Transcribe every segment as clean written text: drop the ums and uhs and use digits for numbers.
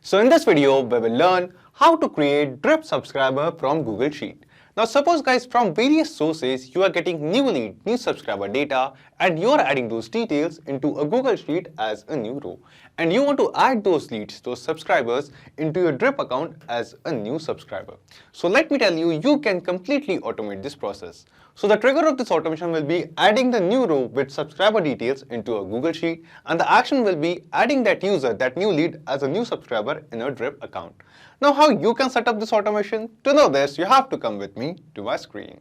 So in this video, we will learn how to create drip subscriber from Google Sheet. Now suppose guys, from various sources you are getting new lead, new subscriber data, and you are adding those details into a Google Sheet as a new row. And you want to add those leads, those subscribers into your drip account as a new subscriber. So let me tell you, you can completely automate this process. So the trigger of this automation will be adding the new row with subscriber details into a Google Sheet, and the action will be adding that user, that new lead as a new subscriber in your drip account. Now how you can set up this automation? To know this, you have to come with me to my screen.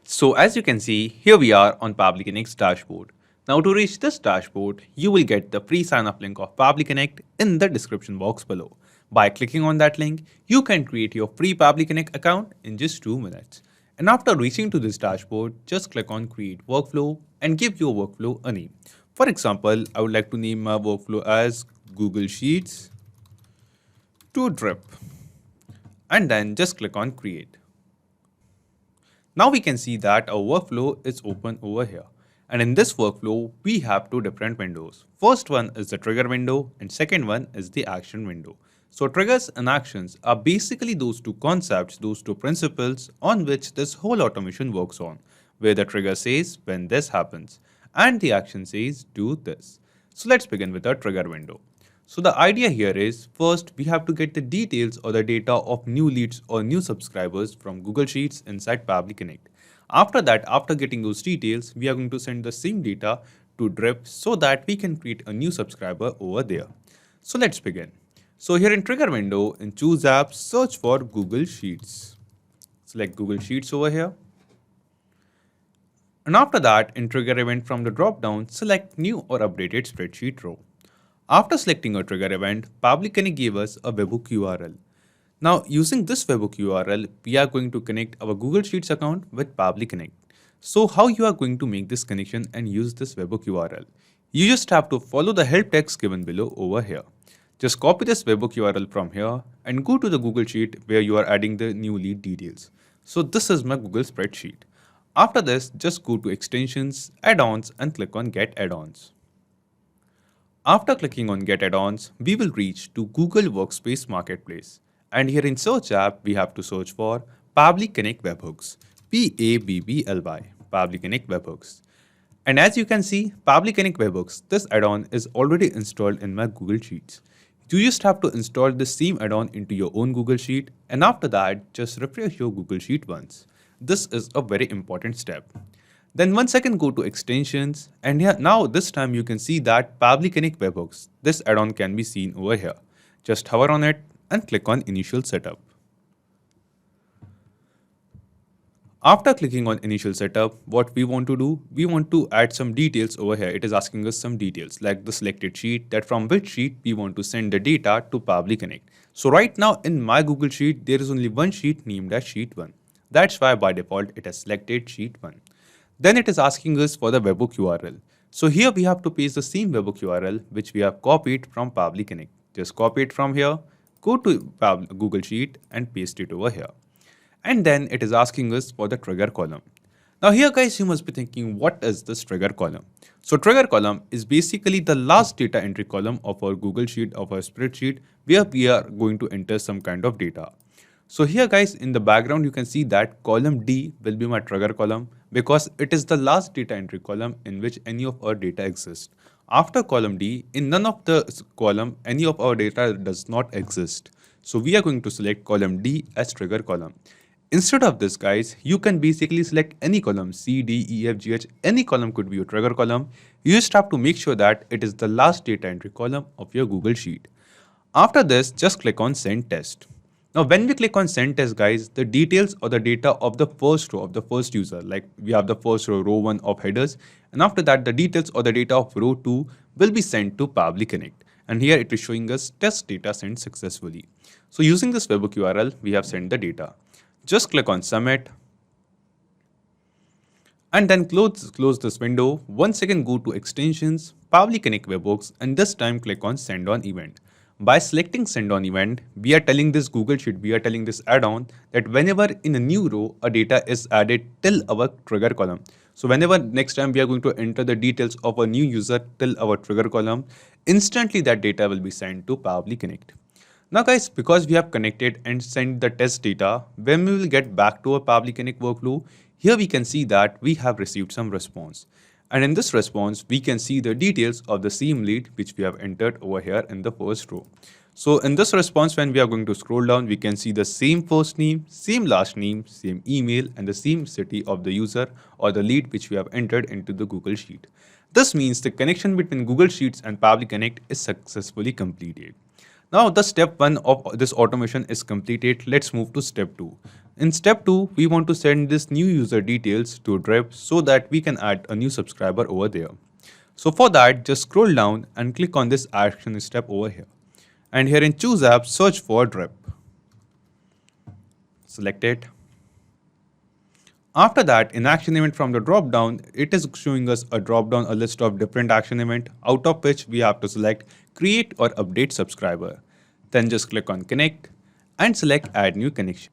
So as you can see, here we are on Pabbly Connect's dashboard. Now to reach this dashboard, you will get the free sign-up link of Pabbly Connect in the description box below. By clicking on that link, you can create your free Pabbly Connect account in just 2 minutes. And after reaching to this dashboard, just click on Create Workflow and give your workflow a name. For example, I would like to name my workflow as Google Sheets to Drip. And then just click on Create. Now we can see that our workflow is open over here. And in this workflow, we have 2 different windows. First one is the trigger window and second one is the action window. So triggers and actions are basically those 2 concepts, those 2 principles on which this whole automation works on, where the trigger says when this happens and the action says do this. So let's begin with our trigger window. So the idea here is, first we have to get the details or the data of new leads or new subscribers from Google Sheets inside Pabbly Connect. After that, after getting those details, we are going to send the same data to Drip so that we can create a new subscriber over there. So let's begin. So here in trigger window, in choose apps, search for Google Sheets. Select Google Sheets over here. And after that, in trigger event from the drop down, select new or updated spreadsheet row. After selecting a trigger event, Pabbly Connect gave us a webhook URL. Now using this webhook URL, we are going to connect our Google Sheets account with Pabbly Connect. So how you are going to make this connection and use this webhook URL? You just have to follow the help text given below over here. Just copy this webhook URL from here and go to the Google Sheet where you are adding the new lead details. So this is my Google spreadsheet. After this, just go to extensions, add-ons and click on get add-ons. After clicking on get add-ons, we will reach to Google Workspace Marketplace. And here in search app, we have to search for Pabbly Connect Webhooks. Pabbly, Pabbly Connect Webhooks. And as you can see, Pabbly Connect Webhooks, this add-on is already installed in my Google Sheets. You just have to install the same add-on into your own Google Sheet, and after that, just refresh your Google Sheet once. This is a very important step. Then once again go to extensions, and here now this time you can see that Pabbly Connect Webhooks, this add-on can be seen over here. Just hover on it and click on Initial Setup. After clicking on Initial Setup, what we want to do, we want to add some details over here. It is asking us some details like the selected sheet, that from which sheet we want to send the data to Pabbly Connect. So right now in my Google Sheet, there is only one sheet named as Sheet 1. That's why by default it has selected Sheet 1. Then it is asking us for the webhook URL. So here we have to paste the same webhook URL which we have copied from Pabbly Connect. Just copy it from here, go to Google Sheet and paste it over here. And then it is asking us for the trigger column. Now here guys, you must be thinking, what is this trigger column? So trigger column is basically the last data entry column of our Google Sheet, of our spreadsheet, where we are going to enter some kind of data. So here guys, in the background, you can see that column D will be my trigger column because it is the last data entry column in which any of our data exists. After column D, in none of the column, any of our data does not exist. So we are going to select column D as trigger column. Instead of this guys, you can basically select any column, C, D, E, F, G, H, any column could be your trigger column. You just have to make sure that it is the last data entry column of your Google Sheet. After this, just click on Send Test. Now when we click on Send Test guys, the details or the data of the first row of the first user, like we have the first row, row 1 of headers, and after that the details or the data of row 2 will be sent to Pabbly Connect. And here it is showing us test data sent successfully. So using this webhook URL, we have sent the data. Just click on Submit and then close this window. Once again go to Extensions, Pabbly Connect Webhooks, and this time click on Send On Event. By selecting Send On Event, we are telling this Google Sheet, we are telling this add-on that whenever in a new row a data is added till our trigger column. So whenever next time we are going to enter the details of a new user till our trigger column, instantly that data will be sent to Powerly Connect. Now guys, because we have connected and sent the test data, when we will get back to our Powerly Connect workflow, here we can see that we have received some response. And in this response, we can see the details of the same lead which we have entered over here in the first row. So in this response, when we are going to scroll down, we can see the same first name, same last name, same email, and the same city of the user or the lead which we have entered into the Google Sheet. This means the connection between Google Sheets and Powerly Connect is successfully completed. Now the step 1 of this automation is completed. Let's move to step 2. In step 2, we want to send this new user details to Drip so that we can add a new subscriber over there. So for that, just scroll down and click on this action step over here. And here in Choose App, search for Drip. Select it. After that, in action event from the drop down, it is showing us a drop down, a list of different action event, out of which we have to select create or update subscriber. Then just click on connect and select add new connection.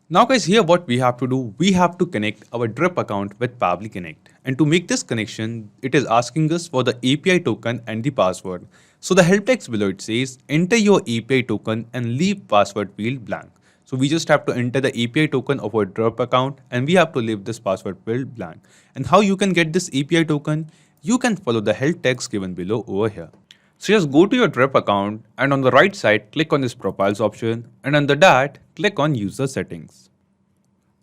Now guys, here what we have to do, we have to connect our Drip account with Powerly Connect. And to make this connection, it is asking us for the API token and the password. So the help text below it says, enter your API token and leave password field blank. So we just have to enter the API token of our Drip account and we have to leave this password field blank. And how you can get this API token? You can follow the help text given below over here. So just go to your Drip account and on the right side, click on this profiles option and under that, click on user settings.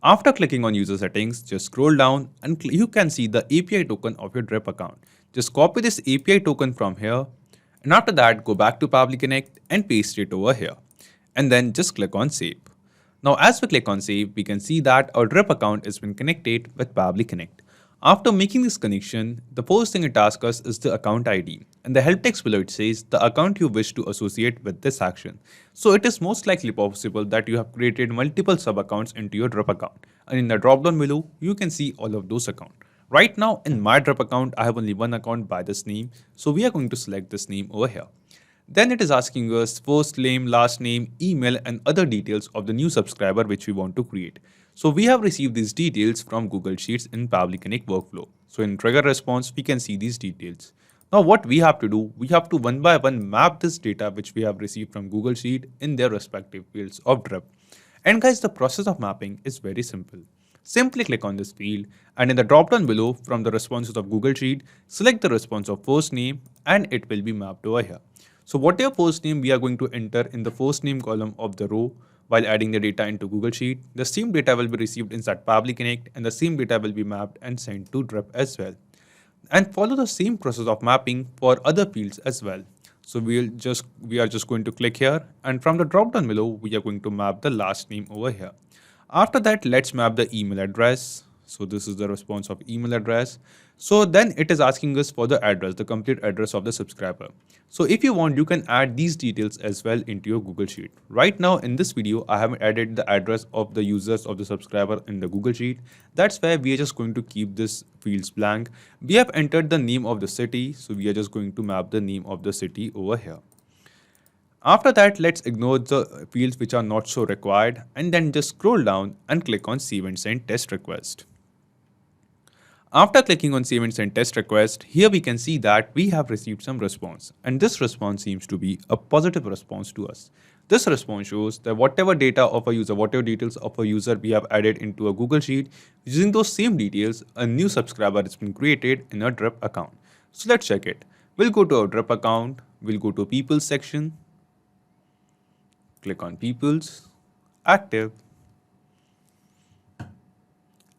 After clicking on user settings, just scroll down and you can see the API token of your Drip account. Just copy this API token from here and after that, go back to Powerly Connect and paste it over here. And then just click on save. Now as we click on save, we can see that our Drip account has been connected with Powerly Connect. After making this connection, the first thing it asks us is the account ID. And the help text below it says the account you wish to associate with this action. So it is most likely possible that you have created multiple sub-accounts into your Drip account. And in the drop-down below, you can see all of those accounts. Right now in my Drip account, I have only one account by this name. So we are going to select this name over here. Then it is asking us first name, last name, email and other details of the new subscriber which we want to create. So we have received these details from Google Sheets in Powerly Connect workflow. So in trigger response, we can see these details. Now what we have to do, we have to one by one map this data which we have received from Google Sheet in their respective fields of Drip. And guys, the process of mapping is very simple. Simply click on this field and in the drop down below from the responses of Google Sheet, select the response of first name and it will be mapped over here. So whatever first name we are going to enter in the first name column of the row while adding the data into Google Sheet, the same data will be received inside Powerly Connect and the same data will be mapped and sent to Drip as well. And follow the same process of mapping for other fields as well. So we are just going to click here and from the drop down below, we are going to map the last name over here. After that, let's map the email address. So this is the response of email address. So then it is asking us for the address, the complete address of the subscriber. So if you want, you can add these details as well into your Google Sheet. Right now in this video, I have added the address of the users of the subscriber in the Google Sheet. That's why we are just going to keep this fields blank. We have entered the name of the city. So we are just going to map the name of the city over here. After that, let's ignore the fields which are not so required and then just scroll down and click on Save and Send Test Request. After clicking on Save and Send Test Request, here we can see that we have received some response and this response seems to be a positive response to us. This response shows that whatever data of a user, whatever details of a user we have added into a Google Sheet, using those same details, a new subscriber has been created in a Drip account. So let's check it. We'll go to our Drip account, we'll go to People section, click on Peoples, Active.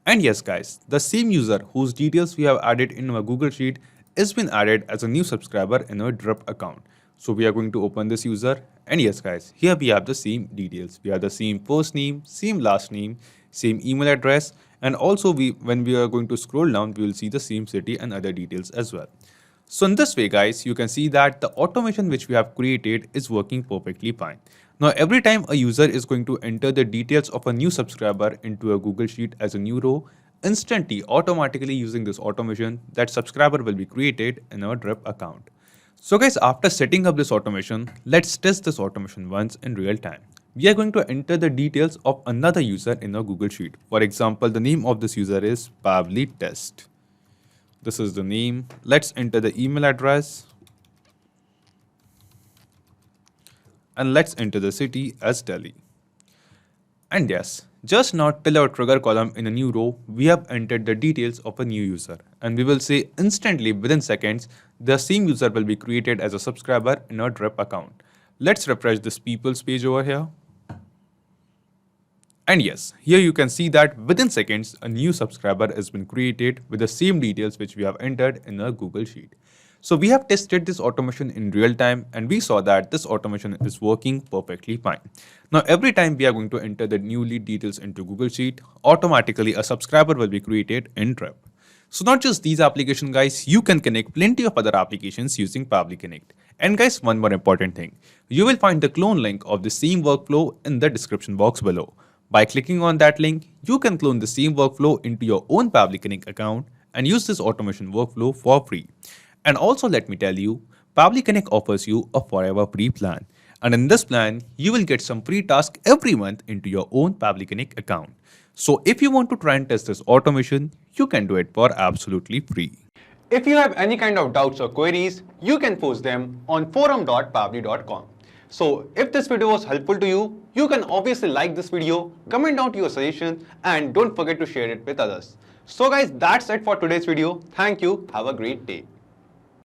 And yes guys, the same user whose details we have added in our Google Sheet is been added as a new subscriber in our Drip account. So we are going to open this user and yes guys, here we have the same details. We have the same first name, same last name, same email address and also when we are going to scroll down, we will see the same city and other details as well. So in this way guys, you can see that the automation which we have created is working perfectly fine. Now every time a user is going to enter the details of a new subscriber into a Google Sheet as a new row, instantly automatically using this automation, that subscriber will be created in our Drip account. So guys, after setting up this automation, let's test this automation once in real time. we are going to enter the details of another user in our Google Sheet. For example, the name of this user is Pavli Test. This is the name. Let's enter the email address. And let's enter the city as Delhi. And yes, just now till our trigger column in a new row, we have entered the details of a new user. And we will say instantly within seconds, the same user will be created as a subscriber in our Drip account. Let's refresh this people's page over here. And yes, here you can see that within seconds, a new subscriber has been created with the same details which we have entered in our Google Sheet. So we have tested this automation in real time and we saw that this automation is working perfectly fine. Now every time we are going to enter the new lead details into Google Sheet, automatically a subscriber will be created in Drip. So not just these applications guys, you can connect plenty of other applications using Pabbly Connect. And guys, one more important thing, you will find the clone link of the same workflow in the description box below. By clicking on that link, you can clone the same workflow into your own Pabbly Connect account and use this automation workflow for free. And also let me tell you, Pabbly Connect offers you a forever free plan. And in this plan, you will get some free tasks every month into your own Pabbly Connect account. So if you want to try and test this automation, you can do it for absolutely free. If you have any kind of doubts or queries, you can post them on forum.pabbly.com. So if this video was helpful to you, you can obviously like this video, comment down your suggestions, and don't forget to share it with others. So guys, that's it for today's video. Thank you. Have a great day.